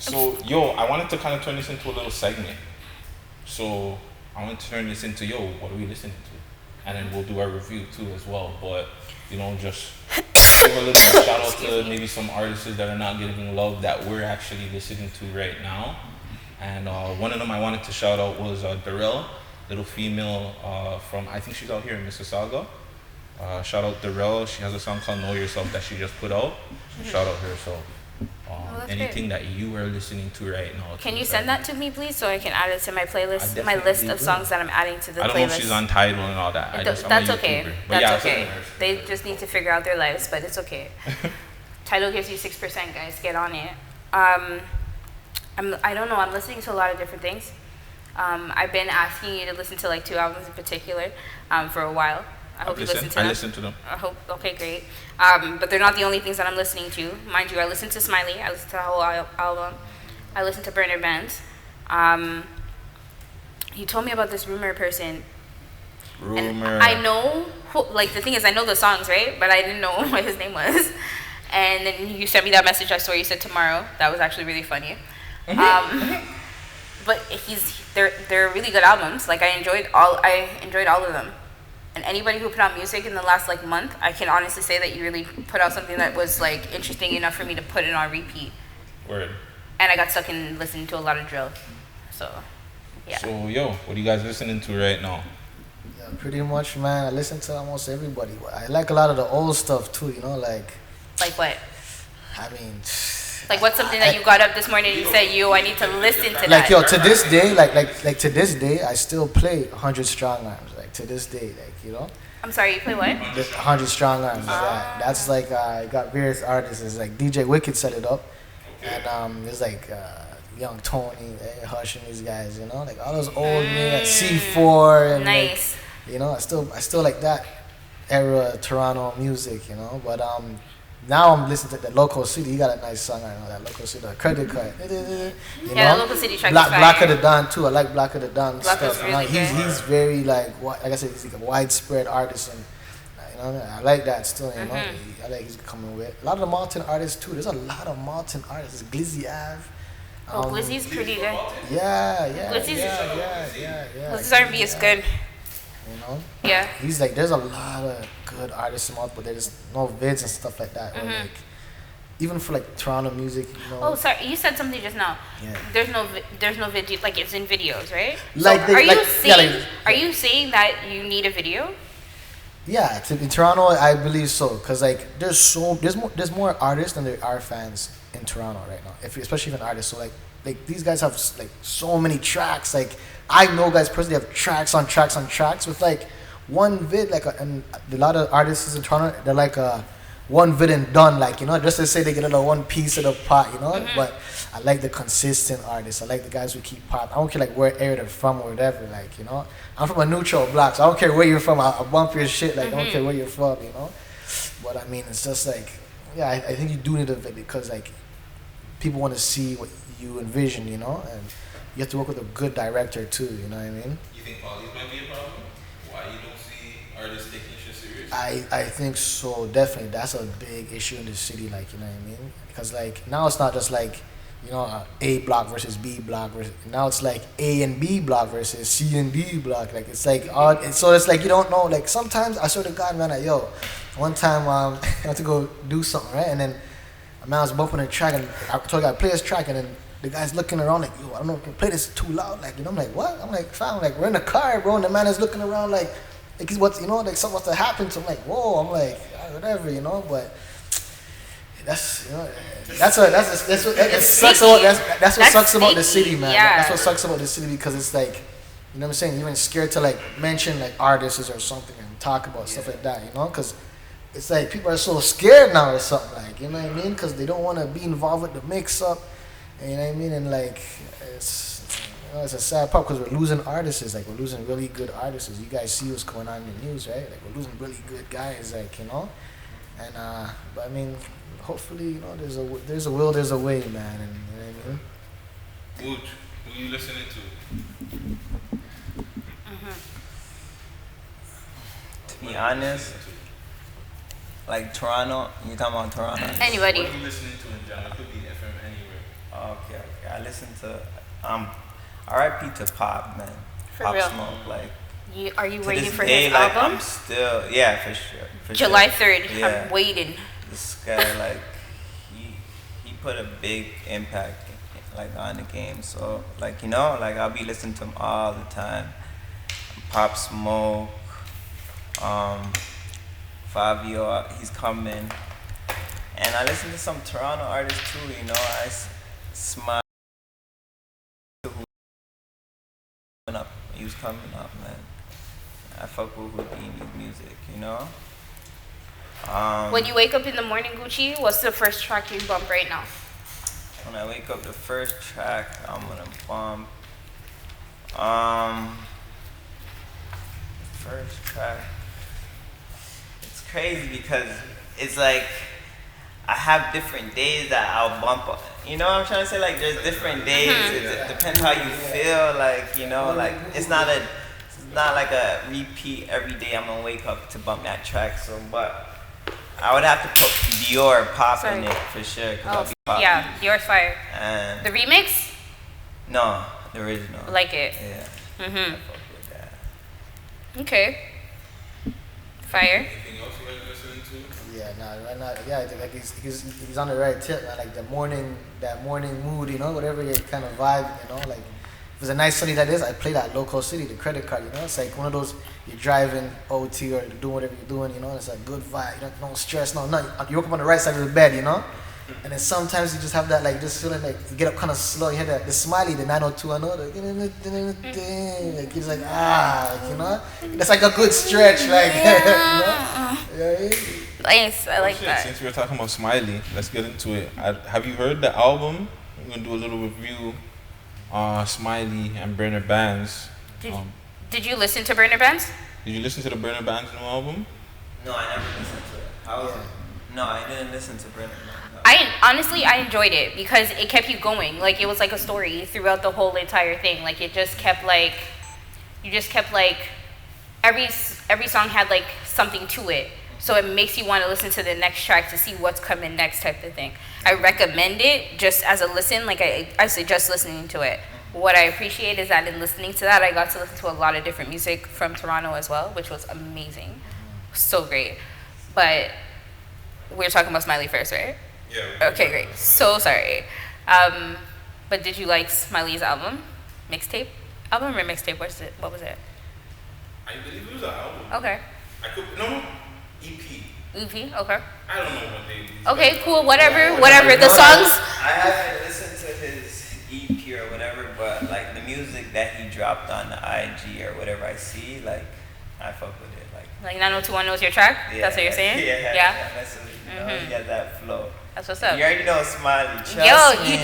So, yo, I wanted to kind of turn this into a little segment. So, I want to turn this into, yo, what are we listening to? And then we'll do our review too as well. But, just give a little shout out to maybe some artists that are not getting love that we're actually listening to right now. And one of them I wanted to shout out was Darrell, little female from, I think she's out here in Mississauga. Shout out Darrell. She has a song called Know Yourself that she just put out. So shout out her. So anything that you are listening to right now. Can you send that to me, please, so I can add it to my playlist, my list of songs that I'm adding to the playlist? I don't know if she's on Tidal and all that. That's okay. That's okay. They just need to figure out their lives, but it's okay. Tidal gives you 6%, guys. Get on it. I don't know. I'm listening to a lot of different things. I've been asking you to listen to like 2 albums in particular for a while. I hope you listen to them. I listen to them. I hope. Okay, great. But they're not the only things that I'm listening to. Mind you, I listened to Smiley. I listened to the whole album. I listened to Burna Bandz. You told me about this rumor person. And I know, the thing is, I know the songs, right? But I didn't know what his name was. And then you sent me that message. I saw you said tomorrow. That was actually really funny. But they're really good albums. Like I enjoyed all of them. And anybody who put out music in the last month, I can honestly say that you really put out something that was interesting enough for me to put it on repeat. Word. And I got stuck in listening to a lot of drill. So, yeah. So, yo, what are you guys listening to right now? Yeah, pretty much, man. I listen to almost everybody. I like a lot of the old stuff too, Like what? I mean, what's something that you got up this morning and you said, yo, I need to listen to that? To this day, to this day, I still play 100 Strong Arms. To this day, I'm sorry, you play what? 100 Strong Arms. That's I got various artists. It's DJ Wicked set it up, and there's Young Tony, Hush, and these guys. All those old men, C4, and nice. I still like that era Toronto music. But now I'm listening to the Local City. He got a nice song. I know that Local City, the Credit Card. The Local City track is fire. Black of the Dawn too. I like Black of the Dawn Black stuff. Really he's very like I said, he's a widespread artist, and I like that still. I like he's coming with a lot of the Malton artists too. There's a lot of Malton artists. Glizzy Ave. Glizzy's pretty good. Yeah. Glizzy's R&B is good. Yeah. He's there's a lot of good artists in Malton, but there's no vids and stuff like that. Or even for Toronto music, Oh, sorry, you said something just now. Yeah. There's no video, it's in videos, right? Are you saying that you need a video? Yeah, in Toronto, I believe so, cause there's more artists than there are fans in Toronto right now. Especially even artists, so these guys have so many tracks. I know guys personally have tracks on tracks on tracks with one vid. And a lot of artists in Toronto, they're one vid and done. Just to say they get one piece of the pot. But I like the consistent artists. I like the guys who keep pop. I don't care where area they're from or whatever. I'm from a neutral block, so I don't care where you're from. I'll bump your shit. I don't care where you're from. But I mean, it's just I think you do need a vid because people want to see what you envision. And you have to work with a good director too, you know what I mean? You think quality might be a problem? Why you don't see artists taking shit serious? I think so, definitely. That's a big issue in the city, you know what I mean? Because now it's not just A block versus B block now it's A and B block versus C and D block. It's odd. So it's you don't know. Sometimes I swear to God, man, one time I had to go do something, right? And then I was bumping a track and I told I play this track and then the guy's looking around yo, I don't know if I can play this too loud. I'm what? I'm fam, we're in the car, bro, and the man is looking around he's what's something wants to happen. So I'm whoa, I'm whatever, but that's what sucks about the city, man. Yeah. That's what sucks about the city because it's what I'm saying, you're even scared to mention artists or something and talk about stuff like that, because it's people are so scared now or something, you know what I mean? Because they don't want to be involved with the mix-up. You know what I mean? And it's a sad part because we're losing artists. We're losing really good artists. You guys see what's going on in the news, right? We're losing really good guys, And but I mean, hopefully, there's a will, there's a way, man. And you know what I mean? Who you listening to? To be honest, Toronto. You talking about Toronto? Anybody? What are you listening to in general? It could be FM anywhere. Okay. I listen to R.I.P. to Pop, man. For Pop real. Smoke, like. Are you To waiting this for day, his like, album? I'm still, yeah, for sure. July 3rd. Yeah. I'm waiting. This guy, like, he put a big impact, like, on the game. So, like, like, I'll be listening to him all the time. Pop Smoke, Fabio, he's coming. And I listen to some Toronto artists too, Smile. He was coming up, man. I fuck with Houdini's music, When you wake up in the morning, Gucci, what's the first track you bump right now? When I wake up, the first track I'm gonna bump. First track. It's crazy because it's like I have different days that I'll bump up. You know what I'm trying to say? Like there's different days. It depends how you feel. Like like it's not like a repeat every day. I'm gonna wake up to bump that track. So, but I would have to put Dior Pop in it for sure. I'll be popping. Yeah, Dior's fire. And The remix? no, the original. Like it. Yeah. I Mhm. fuck with that. Okay. Fire. Anything else you guys are listening to? Yeah, right now, yeah, I think like he's on the right tip, man. Like that morning mood, whatever your kind of vibe, like if it's a nice sunny that is, I play that local city, the credit card, it's like one of those you're driving OT or doing whatever you're doing, it's a good vibe, no stress, no, you woke up on the right side of the bed, and then sometimes you just have that like this feeling like you get up kind of slow, you hear the Smiley, the 902, I know, like it's like that's like a good stretch, like Nice. I like that. Since we were talking about Smiley, let's get into it. Have you heard the album? We're gonna do a little review on Smiley and Burna Bandz. Did you listen to Burna Bandz? Did you listen to the Burna Bandz new album? No, I never listened to it. How was it? No, I didn't listen to Brennan. No. I enjoyed it because it kept you going. Like it was like a story throughout the whole entire thing. Like it just kept like, every song had like something to it. So it makes you want to listen to the next track to see what's coming next type of thing. I recommend it just as a listen. Like I suggest listening to it. What I appreciate is that in listening to that, I got to listen to a lot of different music from Toronto as well, which was amazing. So great. But we're talking about Smiley first, right? Yeah. Okay, great. So sorry. But did you like Smiley's album? Mixtape? Album or mixtape? What was it? I believe it was an album. Okay. EP. EP? Okay. I don't know what they do. Okay, cool. Whatever. The songs. I haven't listened to his EP or whatever, but like the music that he dropped on the IG or whatever I see, like I fuck with it. Like 90210 knows your track? Yeah, That's what you're saying? Yeah. That's what, he got that flow. That's what's up. You already know Smiley. Trust Yo, me.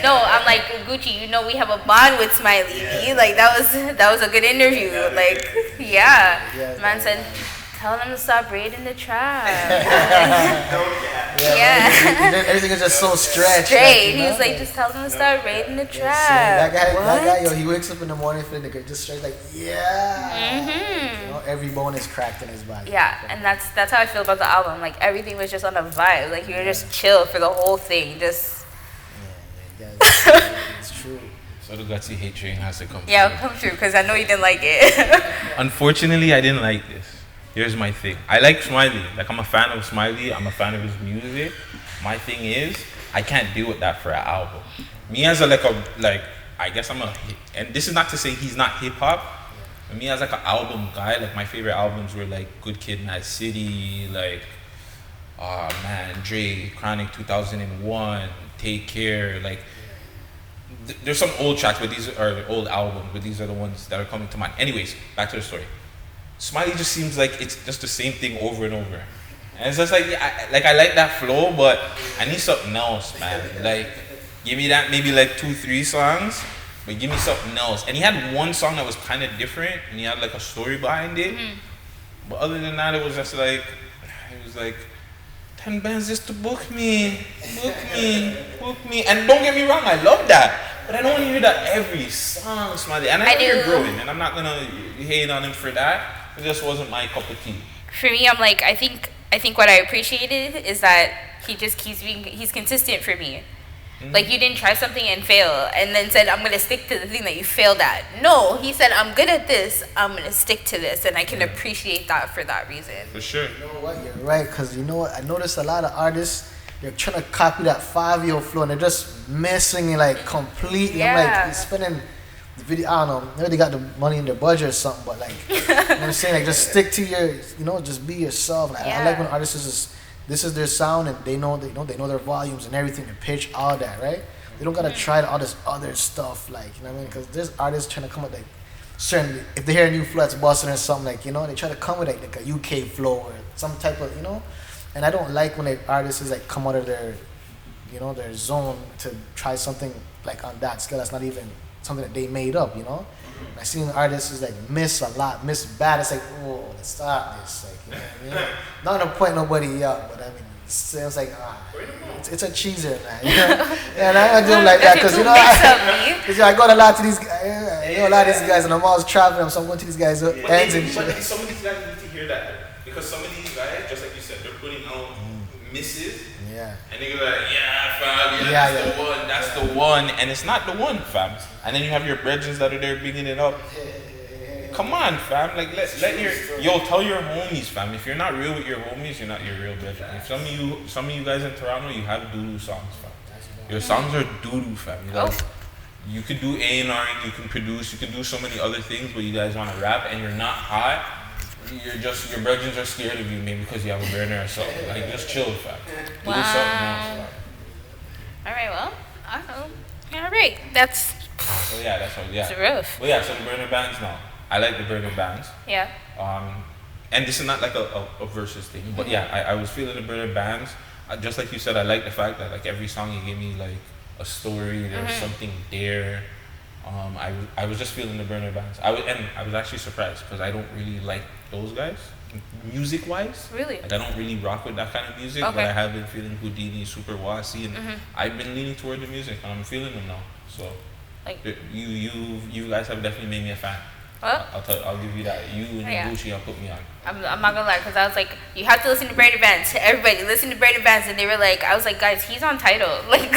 I'm like Gucci. We have a bond with Smiley. Yeah. Like that was a good interview. Like, yeah. Man said, tell them to stop raiding the trap. Yeah. Everything is just so stretched. Straight. He was like, just tell them to start raiding the trap. That guy, he wakes up in the morning feeling like just straight like, every bone is cracked in his body. Yeah, and that's how I feel about the album. Like everything was just on a vibe. Like you were just chill for the whole thing. Just. It's true. So the Guttzy hate train has to come. Yeah, come through because I know you didn't like it. Unfortunately, I didn't like this. Here's my thing. I like Smiley. Like I'm a fan of Smiley. I'm a fan of his music. My thing is, I can't deal with that for an album. Me as I guess and this is not to say he's not hip hop. But me as like an album guy, like my favorite albums were like Good Kid, Mad City, like, Dre, Chronic 2001, Take Care, like. There's some old tracks, but these are old albums, but these are the ones that are coming to mind. Anyways, back to the story. Smiley just seems like it's just the same thing over and over. And it's just like, I like that flow, but I need something else, man. Like, give me that maybe like 2-3 songs, but give me something else. And he had one song that was kind of different, and he had like a story behind it. Mm-hmm. But other than that, it was just like, it was like, 10 bands just to book me. And don't get me wrong, I love that. But I don't want to hear that every song, Smiley. And I know you're growing, and I'm not going to hate on him for that. It just wasn't my cup of tea. For me, I'm like, I think what I appreciated is that he just he's consistent for me. Like, you didn't try something and fail and then said, I'm going to stick to the thing that you failed at. No, he said, I'm good at this. I'm going to stick to this. And I can appreciate that for that reason. For sure. You know what? You're right. Because you know what? I noticed a lot of artists, they're trying to copy that 5-year flow and they're just missing it like completely. Yeah. I'm like, you're spending the video, I don't know, maybe they got the money in their budget or something, but like, you know what I'm saying? Like, just stick to your, you know, just be yourself. Like, I like when artists is just, this is their sound and they know their volumes and everything, the pitch, all that, right? They don't gotta try all this other stuff, like, you know what I mean? Because there's artists trying to come with like certain, if they hear a new flow that's busting or something, like, you know, they try to come with like a UK flow or some type of, you know. And I don't like when the artists is like come out of their, you know, their zone to try something like on that scale that's not even something that they made up, you know. I seen artists is like miss a lot, miss bad. It's like, oh, let's stop this, like, you know what I mean? Not to point nobody out, but I mean, it's like, it's a cheeser, man. You know? And I do like that because, you know, I go a lot to these guys, you know, a lot of these guys, and I'm always traveling, so I'm going to these guys' ends and shit. But some of these guys need to hear that because some of these guys, just like you said, they're putting out misses. Yeah. And they're like, yeah, fam, that's the one, that's the one. And it's not the one, fam. And then you have your brethren that are there bigging it up. Come on, fam. Like, tell your homies, fam. If you're not real with your homies, you're not your real brethren. If some of you guys in Toronto, you have doo-doo songs, fam. Your songs are doo-doo, fam. You could do A&R, you can produce, you can do so many other things, but you guys want to rap and you're not hot. Your brethren are scared of you, maybe because you have a burner or something. Like, just chill, fam. Do something else, fam. All right, well, I don't know. All right, that's. So yeah, that's what. Yeah. It's rough. Well, yeah. So the burner bands now. I like the burner bands. Yeah. And this is not like a versus thing, but yeah, I was feeling the burner bands. Just like you said, I like the fact that like every song you gave me like a story. There was something there. I was just feeling the burner bands. I was actually surprised because I don't really like those guys, music wise. Really? Like, I don't really rock with that kind of music, but I have been feeling Houdini, Super Wasi, and I've been leaning toward the music, and I'm feeling them now. So, like, you guys have definitely made me a fan. Well, I'll give you that. You and Gucci, I'll put me on. I'm not gonna lie, because I was like, you have to listen to Burna Bandz. Everybody listen to Burna Bandz, and they were like, I was like, guys, he's on Tidal. Like,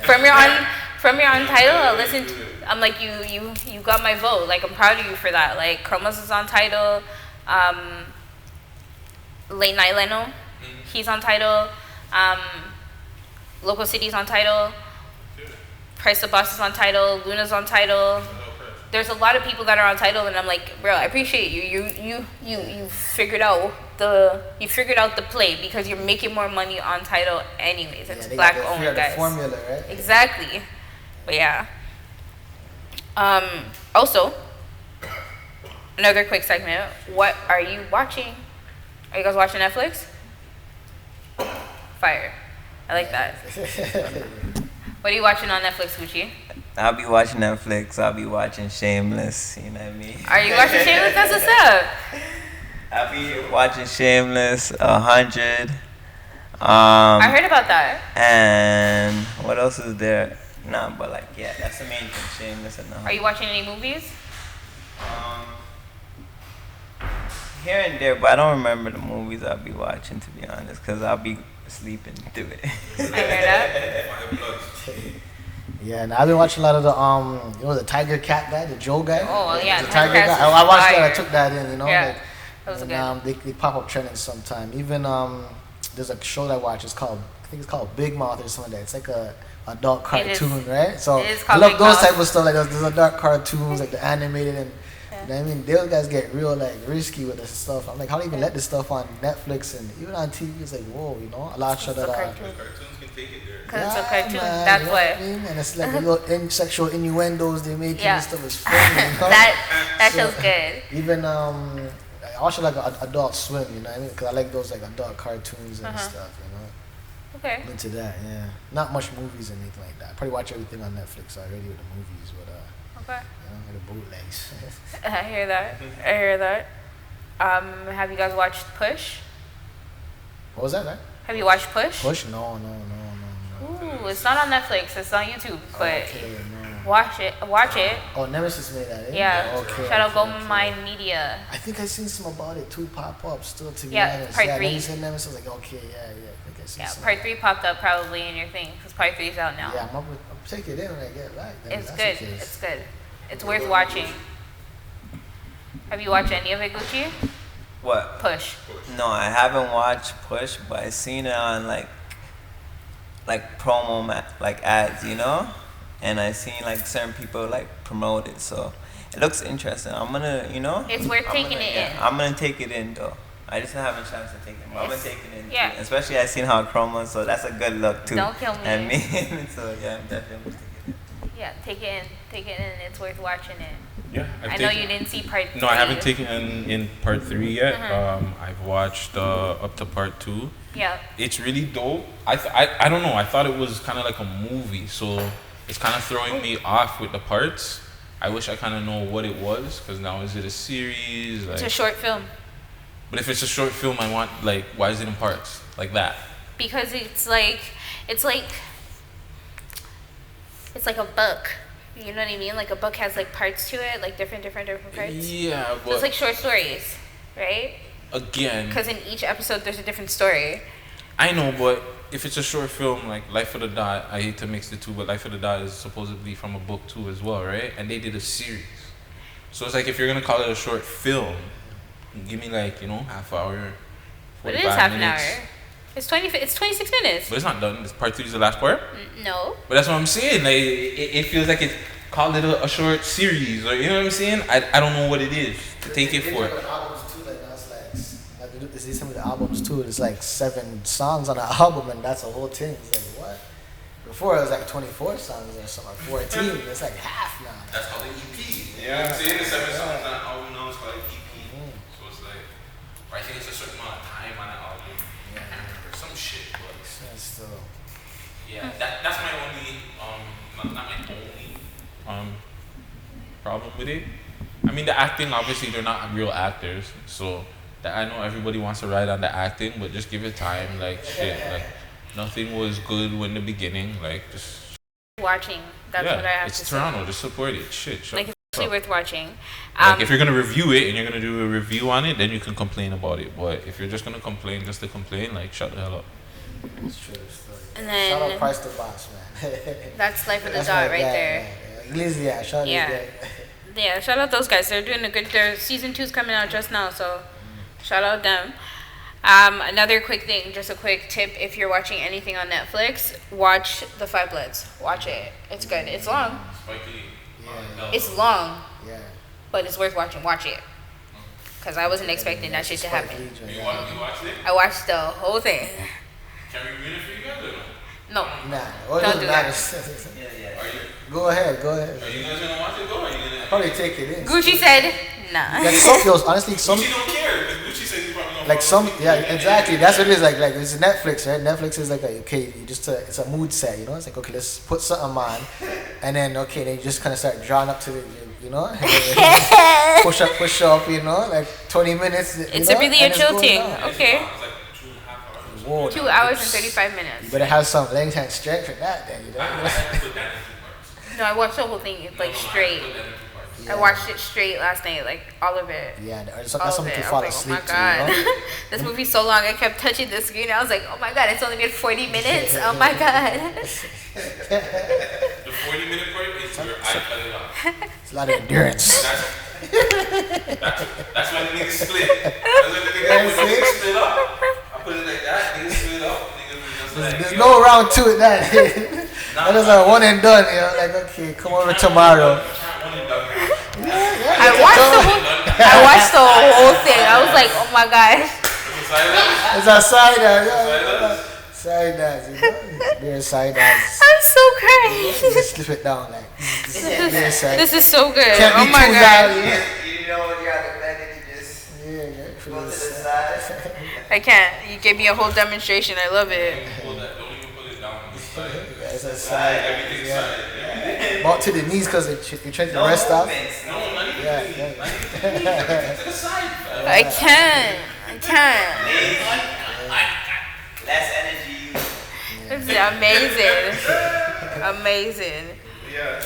from your on Tidal, I'll listen to. I'm like, you got my vote. Like, I'm proud of you for that. Like, Chromas is on Tidal. Late Night Leno, he's on Tidal. Local City's on Tidal. Price the Boss is on Tidal. Luna's on Tidal. There's a lot of people that are on Tidal, and I'm like, bro, I appreciate you. You figured out the play because you're making more money on Tidal anyways. It's black owned, guys. The formula, right? Exactly. But yeah. Also, another quick segment. What are you watching? Are you guys watching Netflix? Fire. I like that. What are you watching on Netflix, Gucci? I'll be watching Netflix. I'll be watching Shameless. You know what I mean? Are you watching Shameless? That's what's up. I'll be watching Shameless 100. I heard about that. And what else is there? Nah, but like, yeah, that's the main thing. Shameless and 100. Are you watching any movies? Here and there, but I don't remember the movies I'll be watching, to be honest, because I'll be sleeping through it. I heard that. Yeah, and I've been watching a lot of the the Tiger Cat guy, the Joe guy. Oh yeah, the Tiger guy. I watched that. I took that in. Yeah, like, that was and, good. They pop up trending sometime. Even there's a show that I watch. I think it's called Big Mouth or something like that. It's like a adult cartoon, right? So I love those type of stuff. Like there's adult cartoons, like the animated and. You know what I mean? Those guys get real like risky with this stuff. I'm like, how do you even let this stuff on Netflix and even on TV? It's like, whoa, you know, a lot of shit that cartoons can take it there. Because it's a cartoon, man, that's you know what. I mean? And it's like a little sexual innuendos they make and stuff is funny. You know? that feels good. Even I watch like Adult Swim, you know what I mean? Because I like those like adult cartoons and stuff, you know. Okay. I'm into that, yeah. Not much movies or anything like that. I probably watch everything on Netflix already with the movies, but okay. You know, the bootlegs. I hear that. Have you guys watched P.U.S.H? What was that, man? Have you watched P.U.S.H? P.U.S.H? No. Ooh, it's not on Netflix. It's on YouTube, but okay, no. watch it. Oh, Nemesis made that, eh? Yeah. Okay. Shout out Gold Mine Media. I think I seen some about it too pop up still to be Yeah, honest. part yeah, 3. Then you said Nemesis, like, okay, yeah. Yeah, part 3 popped up probably in your thing because part 3 is out now. Yeah, I'm take it in when I get back. It's good. It's good. It's worth watching. Have you watched any of it, Gucci? What? Push. No, I haven't watched Push, but I seen it on like promo like ads, you know, and I seen like certain people like promote it, so it looks interesting. I'm gonna, you know, it's worth taking it in. I'm gonna take it in though. I just haven't a chance to take it. But I'm gonna take it in. Yeah. Too. Especially I seen how it chroma, so that's a good look too. Don't kill me. And me, so yeah, I'm definitely gonna take it in. Yeah, take it in. Take it in. It's worth watching it. Yeah, I know you didn't see part 3. No, I haven't taken in part 3 yet. I've watched up to part 2. Yeah. It's really dope. I don't know. I thought it was kind of like a movie, so it's kind of throwing me off with the parts. I wish I kind of know what it was, because now is it a series? Like, it's a short film. But if it's a short film, I want, like, why is it in parts like that? Because it's like a book. You know what I mean? Like a book has like parts to it, like different parts. Yeah, but so it's like short stories, right? Again, because in each episode there's a different story. I know, but if it's a short film like Life of the Dot, I hate to mix the two, but Life of the Dot is supposedly from a book too as well, right? And they did a series, so it's like if you're gonna call it a short film, give me like, you know, half hour. But it is half minutes. An hour. It's 26 minutes. But it's not done. This part 3 is the last part? No. But that's what I'm saying. Like, it feels like it's called it a short series. Or, you know what I'm saying? I don't know what it is to take it for. Albums too, like, that's like, they some of the albums too. It's like 7 songs on an album, and that's a whole thing. It's like, what? Before it was like 24 songs or something, 14. It's like half now. That's called an EP. You know what I'm saying? The 7 songs on an album now is called an EP. So it's like, I think it's a certain amount of time on an album. Some shit, but still. Yeah, that's my only not my only problem with it. I mean, the acting, obviously they're not real actors, so that I know everybody wants to ride on the acting, but just give it time. Like shit, like nothing was good when the beginning. Like just watching. That's what I have to say. It's Toronto. Just support it. Shit, like it's actually worth watching. Like if you're gonna review it and you're gonna do a review on it, then you can complain about it. But if you're just gonna complain just to complain, like shut the hell up. It's true. And then shout out Price the Boss, man. That's Life of the Dot right there. Yeah, shout out yeah, shout out those guys. They're doing a good. Their season 2's coming out just now, so shout out them. Another quick thing, just a quick tip: if you're watching anything on Netflix, watch The Five Bloods. Watch it. It's good. It's long. It's long. Yeah. But it's worth watching. Watch it. Because I wasn't expecting that shit to happen. You watched it? I watched the whole thing. Can we read it for you guys or no? No. Nah. Don't do that. Go ahead. Are you guys gonna watch it? Go. Are you gonna? Probably take it in. Gucci said, nah. Like some feels, honestly, some. Gucci don't care. Gucci said he's probably gonna. Like some, yeah, exactly. That's what it is. Like it's Netflix, right? Netflix is like, okay, you just it's a mood set, you know. It's like, okay, let's put something on, and then then you just kind of start drawing up to the, you know, push up, you know, like 20 minutes. It's really a chill thing. Okay. Whoa, 2 hours and 35 minutes. You better have some legs and stretch for that, then, you know. No, I watched the whole thing like straight. Yeah. I watched it straight last night, like all of it. Yeah, that's something to fall asleep to. Oh my god, you know? this movie's so long. I kept touching the screen. I was like, oh my god, it's only been 40 mintes. Oh my god. The 40-minute part is where I cut it off. It's a lot of endurance. That's why the niggas split. That's why the niggas split up. I put it like that. Niggas split up. There's no round to it. That is a one and done. You know, like, okay, come over tomorrow. I watched the whole thing. I was like, oh my gosh. It's a side dance. Side dance, you know? Beer side dance. I'm so crazy. Just slip it down like. This is so good. Can't oh be my too god. loud, you know when you're at the bed and you just go to the side. I can't. You gave me a whole demonstration. I love it. Don't even put it down. It's a side. Everything's side. Bought to the knees because you're trying to rest up. No, not even. I can't. Less energy. This is amazing. Amazing. Yeah.